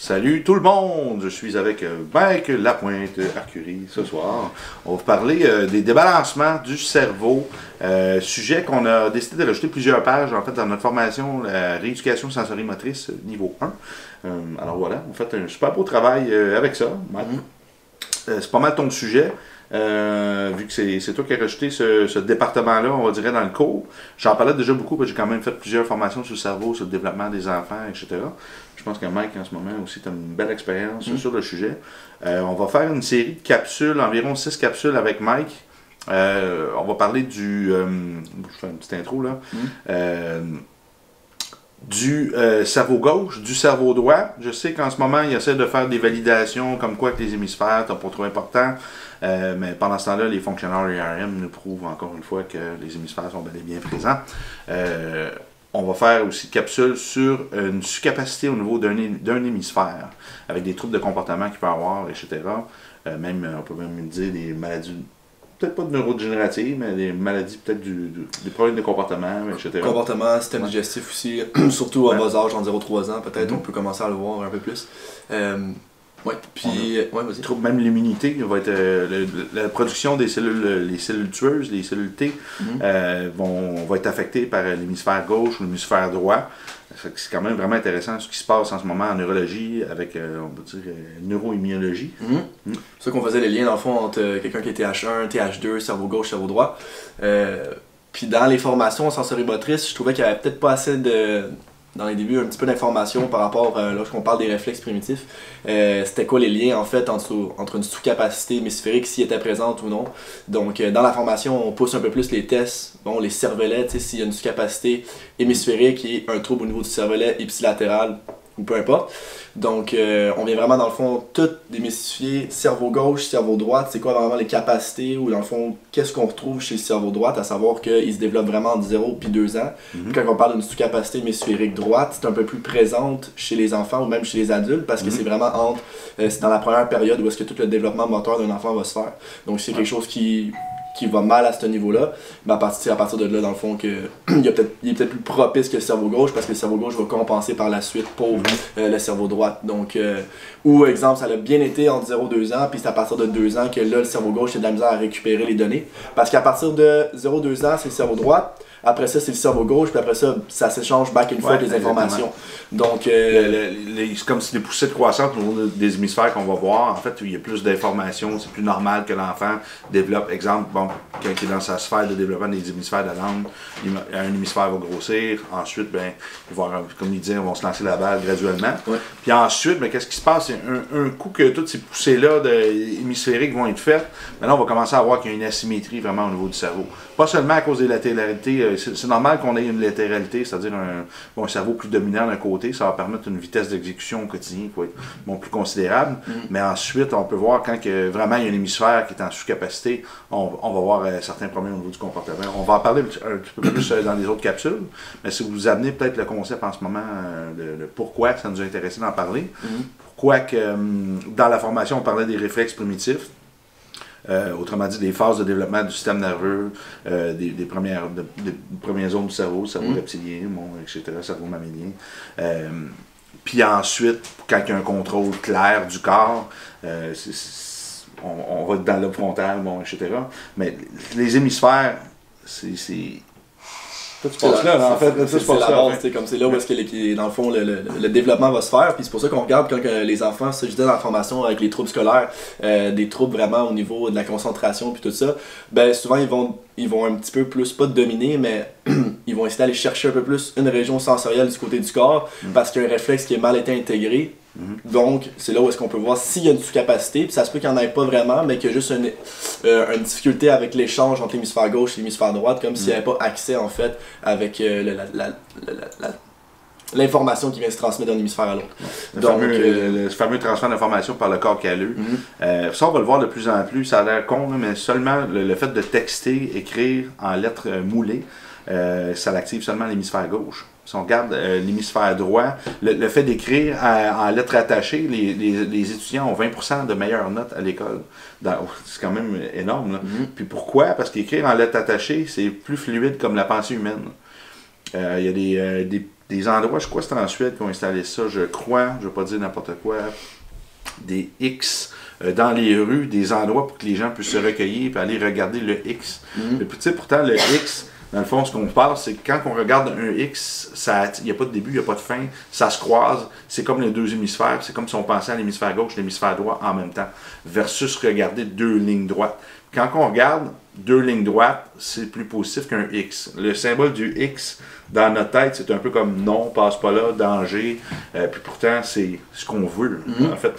Salut tout le monde, je suis avec Mike Lapointe Arcurie ce soir. On va vous parler des débalancements du cerveau, sujet qu'on a décidé de rajouter plusieurs pages en fait dans notre formation, la rééducation sensorimotrice niveau 1. Alors voilà, on fait un super beau travail avec ça, Mike. C'est pas mal ton sujet. Vu que c'est toi qui as rajouté ce département-là, on va dire, dans le cours. J'en parlais déjà beaucoup, parce que j'ai quand même fait plusieurs formations sur le cerveau, sur le développement des enfants, etc. Je pense que Mike, en ce moment, aussi, tu as une belle expérience sur le sujet. On va faire une série de capsules, environ 6 capsules avec Mike. On va parler du... je fais une petite intro, là. Du cerveau gauche, du cerveau droit. Je sais qu'en ce moment, il essaie de faire des validations comme quoi que les hémisphères sont pas trop importants. Mais pendant ce temps-là, les fonctionnaires IRM nous prouvent encore une fois que les hémisphères sont bel et bien présents. On va faire aussi une capsule sur une sous-capacité au niveau d'un hémisphère, avec des troubles de comportement qu'il peut avoir, etc. On peut même dire des maladies, peut-être pas de neurodégénératives, mais des maladies, peut-être des problèmes de comportement, etc. Comportement, système digestif aussi, surtout à bas âge, en 0-3 ans, peut-être, on peut commencer à le voir un peu plus. Puis, vas-y. Même l'immunité va être la production des cellules, les cellules tueuses, les cellules T, va être affectée par l'hémisphère gauche ou l'hémisphère droit. C'est quand même vraiment intéressant ce qui se passe en ce moment en neurologie avec, on peut dire, neuroimmunologie. C'est ça qu'on faisait les liens dans le fond entre quelqu'un qui est TH1, TH2, cerveau gauche, cerveau droit. Puis dans les formations sensorimotrices, je trouvais qu'il n'y avait peut-être pas assez dans les débuts, un petit peu d'informations par rapport, lorsqu'on parle des réflexes primitifs, c'était quoi les liens en fait entre une sous-capacité hémisphérique, s'il était présente ou non. Donc dans la formation, on pousse un peu plus les tests, les cervelets, s'il y a une sous-capacité hémisphérique et un trouble au niveau du cervelet ipsilatéral, ou peu importe. Donc on vient vraiment dans le fond tout démystifier cerveau gauche, cerveau droit, c'est quoi vraiment les capacités ou dans le fond qu'est-ce qu'on retrouve chez le cerveau droit, à savoir qu'il se développe vraiment entre 0 et 2 ans. Quand on parle d'une sous-capacité hémisphérique droite, c'est un peu plus présente chez les enfants ou même chez les adultes parce que c'est vraiment c'est dans la première période où est-ce que tout le développement moteur d'un enfant va se faire. Donc c'est quelque chose qui va mal à ce niveau-là, mais à partir de là, dans le fond, il est peut-être plus propice que le cerveau gauche, parce que le cerveau gauche va compenser par la suite pour le cerveau droit. Donc, ou exemple, ça a bien été entre 0-2 ans, puis c'est à partir de 2 ans que là, le cerveau gauche a de la misère à récupérer les données. Parce qu'à partir de 0-2 ans, c'est le cerveau droit. Après ça, c'est le cerveau gauche, puis après ça s'échange back and forth les informations. Donc, c'est comme si les poussées de croissance au niveau des hémisphères qu'on va voir, en fait, il y a plus d'informations, c'est plus normal que l'enfant développe, exemple, quand il est dans sa sphère de développement des hémisphères de la langue, un hémisphère va grossir, ensuite, comme il dit, on va se lancer la balle graduellement. Puis ensuite, qu'est-ce qui se passe? Un coup que toutes ces poussées-là hémisphériques vont être faites, maintenant on va commencer à voir qu'il y a une asymétrie vraiment au niveau du cerveau. Pas seulement à cause des latéralités, c'est normal qu'on ait une latéralité, c'est-à-dire un cerveau plus dominant d'un côté, ça va permettre une vitesse d'exécution au quotidien qui va être plus considérable. Mais ensuite, on peut voir quand vraiment il y a un hémisphère qui est en sous-capacité, on va voir certains problèmes au niveau du comportement. On va en parler un petit peu plus dans les autres capsules, mais si vous amenez peut-être le concept en ce moment, de pourquoi ça nous a intéressé d'en parler, pourquoi que dans la formation on parlait des réflexes primitifs. Autrement dit, des phases de développement du système nerveux, des premières zones du cerveau, le cerveau reptilien, etc., le cerveau mammilien. Puis ensuite, quand il y a un contrôle clair du corps, on va être dans le frontal, etc. Mais les hémisphères, c'est c'est la base, c'est là où est-ce que dans le fond le développement va se faire, puis c'est pour ça qu'on regarde quand les enfants, ça je disais dans la formation avec les troubles scolaires, des troubles vraiment au niveau de la concentration puis tout ça, souvent ils vont un petit peu plus, pas dominer, mais ils vont essayer d'aller chercher un peu plus une région sensorielle du côté du corps, parce qu'il y a un réflexe qui est mal été intégré. Donc, c'est là où est-ce qu'on peut voir s'il y a une sous-capacité, puis ça se peut qu'il n'y en ait pas vraiment, mais qu'il y a juste une difficulté avec l'échange entre l'hémisphère gauche et l'hémisphère droite, comme s'il n'y avait pas accès, en fait, avec l'information qui vient se transmettre d'un hémisphère à l'autre. Le fameux transfert d'information par le corps calleux. Ça, on va le voir de plus en plus, ça a l'air con, mais seulement le fait de texter, écrire en lettres moulées, ça l'active seulement l'hémisphère gauche. Si on regarde l'hémisphère droit, le fait d'écrire en lettres attachées, les étudiants ont 20% de meilleures notes à l'école. C'est quand même énorme. Là. Puis pourquoi? Parce qu'écrire en lettres attachées, c'est plus fluide comme la pensée humaine. Il y a des des endroits, je crois que c'est en Suède qu'on a installé ça, je crois, je ne vais pas dire n'importe quoi, des X dans les rues, des endroits pour que les gens puissent se recueillir et aller regarder le X. Et puis, tu sais, pourtant, le X, dans le fond, ce qu'on parle, c'est que quand on regarde un X, il n'y a pas de début, il n'y a pas de fin, ça se croise, c'est comme les deux hémisphères, c'est comme si on pensait à l'hémisphère gauche et l'hémisphère droit en même temps, versus regarder deux lignes droites. Quand on regarde deux lignes droites, c'est plus positif qu'un X. Le symbole du X, dans notre tête, c'est un peu comme non, passe pas là, danger, puis pourtant, c'est ce qu'on veut. En fait,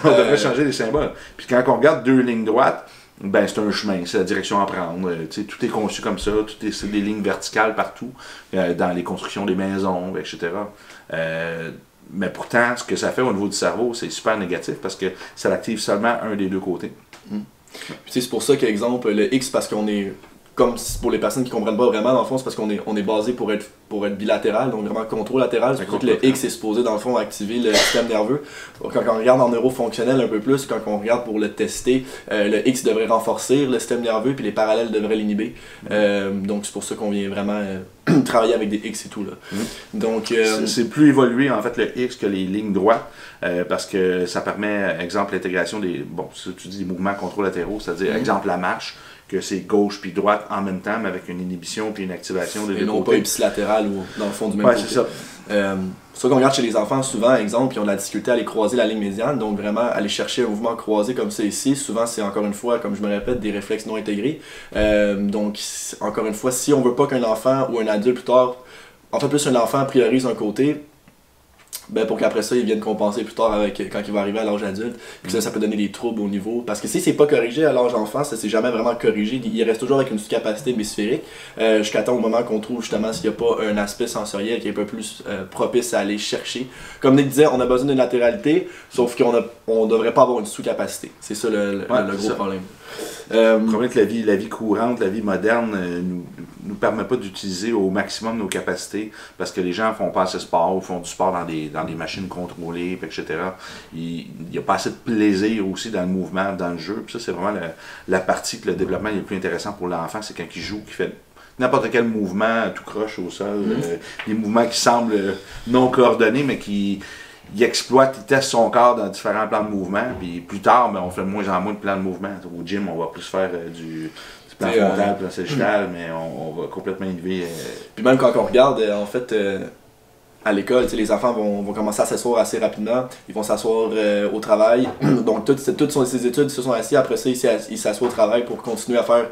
on devrait changer les symboles. Puis quand on regarde deux lignes droites, ben c'est un chemin, c'est la direction à prendre. Tout est conçu comme ça, c'est des lignes verticales partout, dans les constructions des maisons, etc. Mais pourtant, ce que ça fait au niveau du cerveau, c'est super négatif parce que ça active seulement un des deux côtés. Puis c'est pour ça qu'exemple, le X, parce qu'on est, comme pour les personnes qui ne comprennent pas vraiment, dans le fond, c'est parce qu'on est basé pour être bilatéral, donc vraiment controlatéral. C'est pour ça que le X est supposé, dans le fond, activer le système nerveux. Donc, quand on regarde en neurofonctionnel un peu plus, quand on regarde pour le tester, le X devrait renforcer le système nerveux, puis les parallèles devraient l'inhiber. Donc, c'est pour ça qu'on vient vraiment travailler avec des X et tout. Là. Donc, c'est plus évolué, en fait, le X que les lignes droites, parce que ça permet, exemple, l'intégration des, bon, tu dis des mouvements controlatéraux, c'est-à-dire, exemple, la marche, que c'est gauche puis droite en même temps, mais avec une inhibition puis une activation des deux côtés. Et non pas ipsilatéral ou dans le fond du même côté. C'est ça. Ça qu'on regarde chez les enfants, souvent, exemple, ils ont de la difficulté à aller croiser la ligne médiane, donc vraiment aller chercher un mouvement croisé comme ça ici, souvent c'est encore une fois, comme je me répète, des réflexes non intégrés. Donc, encore une fois, si on veut pas qu'un enfant ou un adulte plus tard, en fait plus un enfant priorise un côté, ben pour qu'après ça, ils viennent compenser plus tard avec, quand il va arriver à l'âge adulte. Puis ça peut donner des troubles au niveau. Parce que si c'est pas corrigé à l'âge enfant, ça c'est jamais vraiment corrigé. Il reste toujours avec une sous-capacité hémisphérique. Jusqu'à temps au moment qu'on trouve justement s'il n'y a pas un aspect sensoriel qui est un peu plus propice à aller chercher. Comme Nick disait, on a besoin d'une latéralité, sauf qu'on devrait pas avoir une sous-capacité. C'est ça le gros problème. Le problème que la vie courante, la vie moderne nous permet pas d'utiliser au maximum nos capacités parce que les gens font pas assez de sport ou font du sport dans des machines contrôlées, etc. Il n'y a pas assez de plaisir aussi dans le mouvement, dans le jeu. Puis ça, c'est vraiment la partie que le développement est le plus intéressant pour l'enfant, c'est quand il joue, qu'il fait n'importe quel mouvement tout croche au sol, des mouvements qui semblent non coordonnés, mais qui exploite, il teste son corps dans différents plans de mouvement, puis plus tard, ben, on fait de moins en moins de plans de mouvement. Au gym, on va plus faire du plan frontal, plan sagittal, mais on va complètement innover. Puis même quand on regarde, en fait, à l'école, les enfants vont commencer à s'asseoir assez rapidement, ils vont s'asseoir au travail, donc toutes ces études se sont assis, après ça ils s'assoient au travail pour continuer à faire,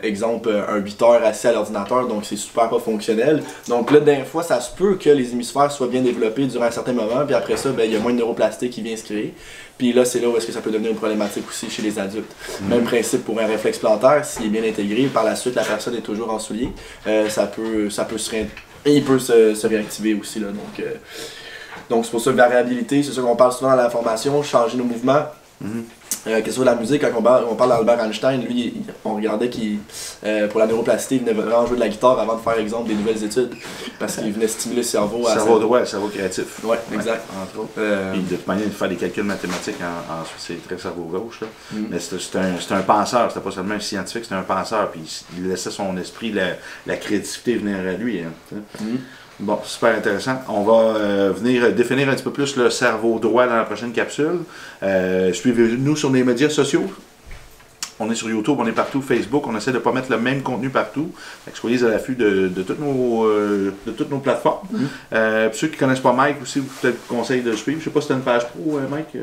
exemple, un 8 heures assis à l'ordinateur, donc c'est super pas fonctionnel. Donc là, des fois, ça se peut que les hémisphères soient bien développés durant un certain moment, puis après ça, ben, il y a moins de neuroplastique qui vient se créer. Puis là, c'est là où est-ce que ça peut devenir une problématique aussi chez les adultes. Même principe pour un réflexe plantaire, s'il est bien intégré, par la suite, la personne est toujours en soulier, ça peut se et il peut se réactiver aussi. Là, donc c'est pour ça que variabilité, c'est ça qu'on parle souvent dans la formation, changer nos mouvements. Qu'est-ce que soit la musique, quand on parle d'Albert Einstein, lui, on regardait qu'il, pour la neuroplasticité, il venait vraiment jouer de la guitare avant de faire, exemple, des nouvelles études. Parce qu'il venait stimuler le cerveau. Cerveau droit, le cerveau créatif. Oui, exact. Entre autres. Et de toute manière, de faire des calculs mathématiques, c'est très cerveau gauche. Là. Mais c'est un penseur, c'était pas seulement un scientifique, c'était un penseur. Puis il laissait son esprit, la créativité venir à lui. Hein, bon, super intéressant. On va venir définir un petit peu plus le cerveau droit dans la prochaine capsule. Suivez-nous sur les médias sociaux. On est sur YouTube, on est partout, Facebook, on essaie de ne pas mettre le même contenu partout. Fait que soyez à l'affût de toutes nos plateformes. Ceux qui ne connaissent pas Mike aussi, peut-être conseille de le suivre. Je ne sais pas si tu as une page pro, Mike.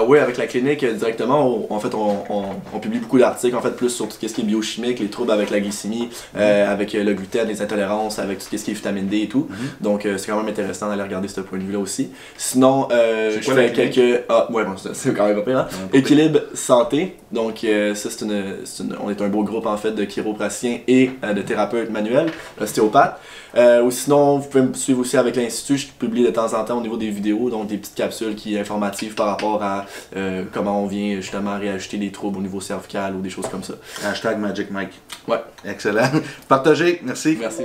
Oui, avec la clinique directement, en fait, on publie beaucoup d'articles, en fait, plus sur tout ce qui est biochimique, les troubles avec la glycémie, avec le gluten, les intolérances, avec tout ce qui est vitamine D et tout. Donc, c'est quand même intéressant d'aller regarder ce point de vue-là aussi. Sinon, je fais quelques... Ah, ouais, bon, c'est quand même pas pire, hein? Équilibre santé. Donc, ça, on est un beau groupe en fait de chiropraticiens et de thérapeutes manuels, ostéopathes. Ou sinon, vous pouvez me suivre aussi avec l'Institut, je publie de temps en temps au niveau des vidéos, donc des petites capsules qui sont informatives par rapport à comment on vient justement réajuster les troubles au niveau cervical ou des choses comme ça. #MagicMike. Ouais. Excellent. Partagez, merci. Merci.